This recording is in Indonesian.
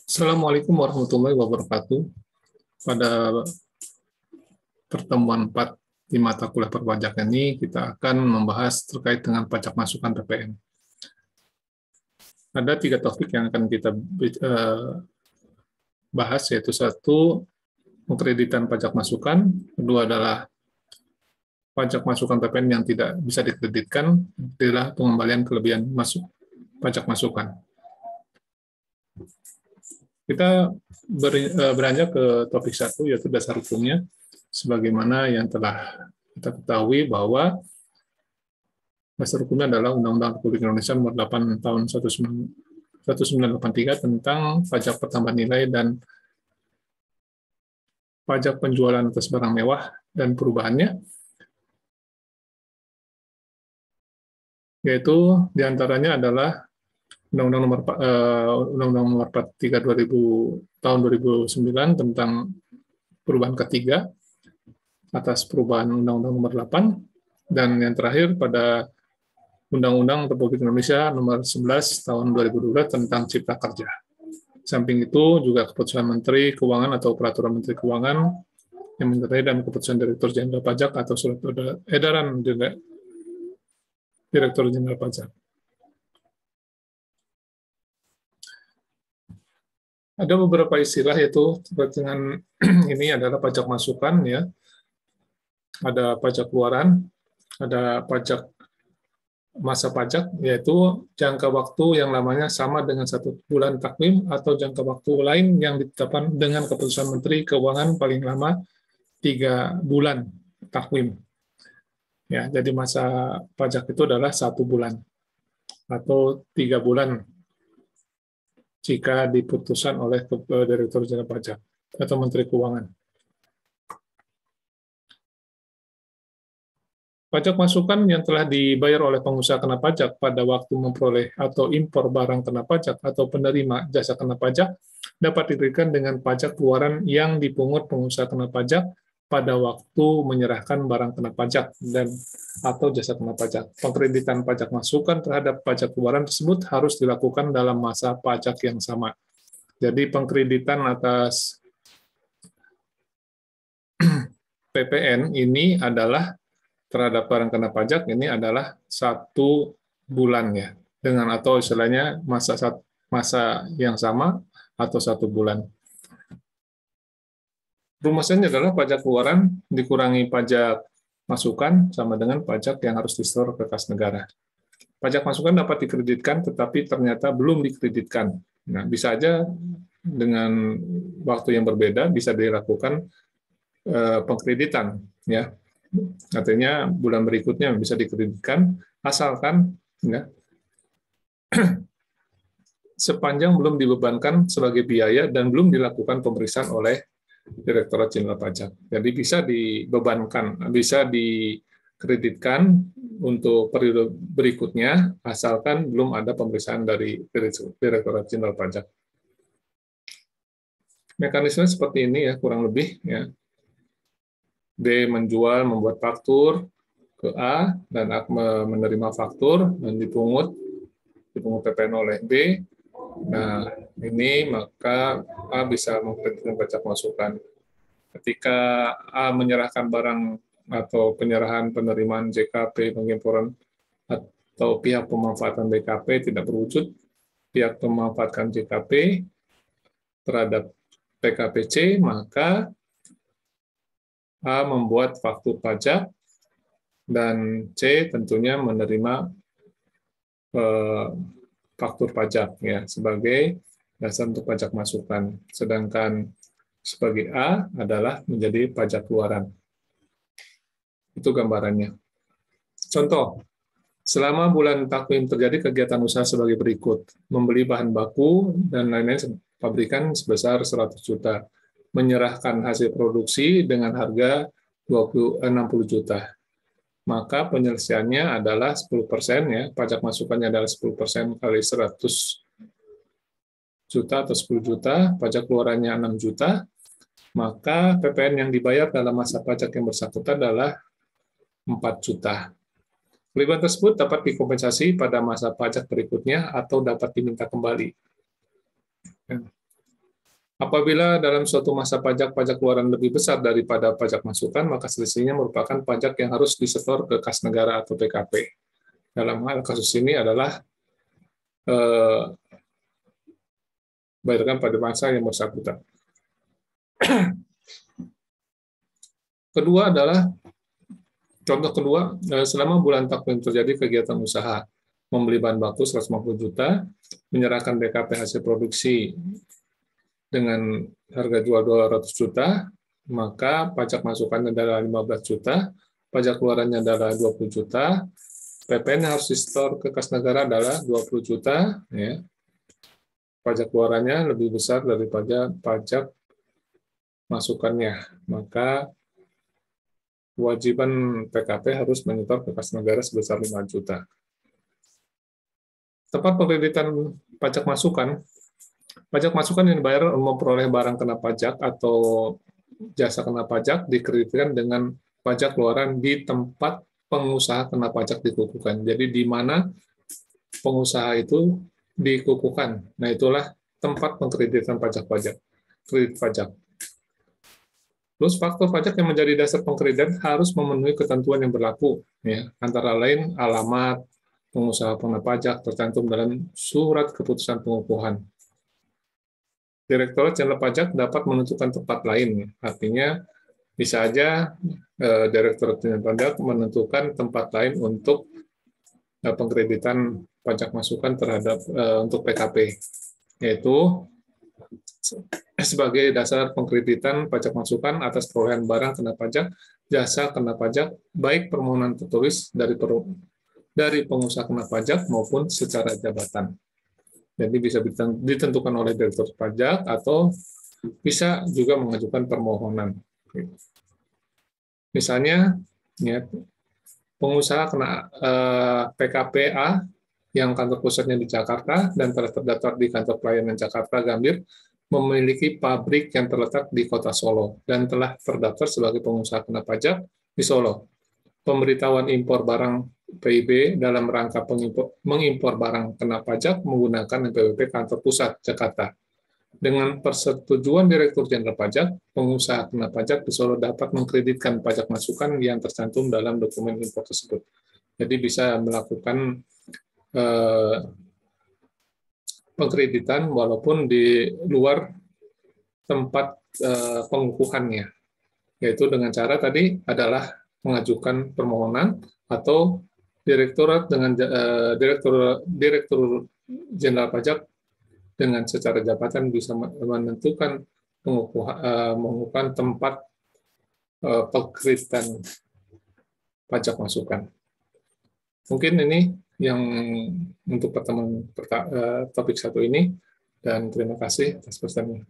Assalamualaikum warahmatullahi wabarakatuh. Pada pertemuan 4 di mata kuliah perpajakan ini, kita akan membahas terkait dengan pajak masukan PPN. Ada 3 topik yang akan kita bahas, yaitu satu, pengkreditan pajak masukan, kedua adalah pajak masukan PPN yang tidak bisa dikreditkan, adalah pengembalian kelebihan pajak masukan. Kita beranjak ke topik 1, yaitu dasar hukumnya, sebagaimana yang telah kita ketahui bahwa dasar hukumnya adalah Undang-Undang Republik Indonesia Nomor 8 Tahun 1983 tentang pajak pertambahan nilai dan pajak penjualan atas barang mewah dan perubahannya, yaitu diantaranya adalah Undang-Undang Nomor 43 tahun 2009 tentang perubahan ketiga atas perubahan Undang-Undang Nomor 8, dan yang terakhir pada Undang-Undang Republik Indonesia Nomor 11 Tahun 2012 tentang Cipta Kerja. Samping itu juga keputusan Menteri Keuangan atau Peraturan Menteri Keuangan yang menyertai dan keputusan Direktur Jenderal Pajak atau surat edaran Direktur Jenderal Pajak. Ada beberapa istilah, yaitu terkait dengan ini adalah pajak masukan, ya. Ada pajak keluaran, ada pajak masa pajak, yaitu jangka waktu yang lamanya sama dengan 1 bulan takwim atau jangka waktu lain yang ditetapkan dengan keputusan Menteri Keuangan paling lama 3 bulan takwim. Ya, jadi masa pajak itu adalah 1 bulan atau 3 bulan jika diputuskan oleh Direktur Jenderal Pajak atau Menteri Keuangan. Pajak masukan yang telah dibayar oleh pengusaha kena pajak pada waktu memperoleh atau impor barang kena pajak atau penerima jasa kena pajak dapat diberikan dengan pajak keluaran yang dipungut pengusaha kena pajak pada waktu menyerahkan barang kena pajak dan atau jasa kena pajak. Pengkreditan pajak masukan terhadap pajak keluaran tersebut harus dilakukan dalam masa pajak yang sama. Jadi pengkreditan atas PPN ini adalah terhadap barang kena pajak ini adalah 1 bulan, ya, dengan atau istilahnya masa yang sama atau 1 bulan. Rumusannya adalah pajak keluaran dikurangi pajak masukan sama dengan pajak yang harus disetor ke kas negara. Pajak masukan dapat dikreditkan tetapi ternyata belum dikreditkan. Nah, bisa aja dengan waktu yang berbeda bisa dilakukan pengkreditan, ya. Artinya bulan berikutnya bisa dikreditkan asalkan, ya, sepanjang belum dibebankan sebagai biaya dan belum dilakukan pemeriksaan oleh Direktorat Jenderal Pajak. Jadi bisa dibebankan, bisa dikreditkan untuk periode berikutnya asalkan belum ada pemeriksaan dari Direktorat Jenderal Pajak. Mekanisme seperti ini, ya, kurang lebih, ya. B menjual, membuat faktur ke A, dan A menerima faktur dan dipungut PPN oleh B. Nah, ini maka A bisa mengkreditkan pajak masukan. Ketika A menyerahkan barang atau penyerahan penerimaan JKP, pengimporan, atau pihak pemanfaatan BKP tidak berwujud, pihak pemanfaatkan JKP terhadap PKPC, maka A membuat faktur pajak dan C tentunya menerima faktur pajak, ya, sebagai dasar untuk pajak masukan. Sedangkan sebagai A adalah menjadi pajak keluaran. Itu gambarannya. Contoh, selama bulan takwim terjadi kegiatan usaha sebagai berikut: membeli bahan baku dan lain-lain pabrikan sebesar 100 juta, menyerahkan hasil produksi dengan harga 60 juta. Maka penyelesaiannya adalah 10%, ya, pajak masukannya adalah 10% kali 100 juta atau 10 juta, pajak keluarannya 6 juta, maka PPN yang dibayar dalam masa pajak yang bersangkutan adalah 4 juta. Kelebihan tersebut dapat dikompensasi pada masa pajak berikutnya atau dapat diminta kembali. Apabila dalam suatu masa pajak keluaran lebih besar daripada pajak masukan, maka selisihnya merupakan pajak yang harus disetor ke kas negara atau PKP. Dalam hal kasus ini adalah bayarkan pada masa yang bersangkutan. Kedua adalah contoh kedua, selama bulan takvim terjadi kegiatan usaha, membeli bahan baku 150 juta, menyerahkan BKP hasil produksi dengan harga jual 200 juta, maka pajak masukannya adalah 15 juta, pajak keluarannya adalah 20 juta, PPN yang harus disetor ke kas negara adalah 20 juta, ya. Pajak keluarannya lebih besar daripada pajak masukannya, maka kewajiban PKP harus menyetor ke kas negara sebesar 5 juta. Tempat pengkreditan pajak masukan yang dibayar memperoleh barang kena pajak atau jasa kena pajak dikreditkan dengan pajak keluaran di tempat pengusaha kena pajak dikukuhkan. Jadi di mana pengusaha itu dikukuhkan. Nah, itulah tempat pengkreditan kredit pajak. Terus faktor pajak yang menjadi dasar pengkreditan harus memenuhi ketentuan yang berlaku, ya, antara lain alamat pengusaha kena pajak tercantum dalam surat keputusan pengukuhan. Direktorat Jenderal Pajak dapat menentukan tempat lain, artinya bisa aja Direktorat Jenderal Pajak menentukan tempat lain untuk pengkreditan pajak masukan terhadap untuk PKP, yaitu sebagai dasar pengkreditan pajak masukan atas perolehan barang kena pajak, jasa kena pajak, baik permohonan tertulis dari pengusaha kena pajak maupun secara jabatan. Jadi bisa ditentukan oleh Direktur Pajak atau bisa juga mengajukan permohonan. Misalnya, ya, pengusaha kena PKPA yang kantor pusatnya di Jakarta dan telah terdaftar di kantor pelayanan Jakarta Gambir, memiliki pabrik yang terletak di kota Solo dan telah terdaftar sebagai pengusaha kena pajak di Solo. Pemberitahuan impor barang PIB dalam rangka mengimpor barang kena pajak menggunakan NPWP kantor pusat Jakarta. Dengan persetujuan Direktur Jenderal Pajak, pengusaha kena pajak di Solo dapat mengkreditkan pajak masukan yang tercantum dalam dokumen impor tersebut. Jadi bisa melakukan pengkreditan walaupun di luar tempat pengukuhannya, yaitu dengan cara tadi adalah mengajukan permohonan atau direktur Jenderal Pajak dengan secara jabatan bisa menentukan mengukuhkan tempat pengkreditan pajak masukan. Mungkin ini yang untuk pertemuan topik 1 ini, dan terima kasih atas perhatiannya.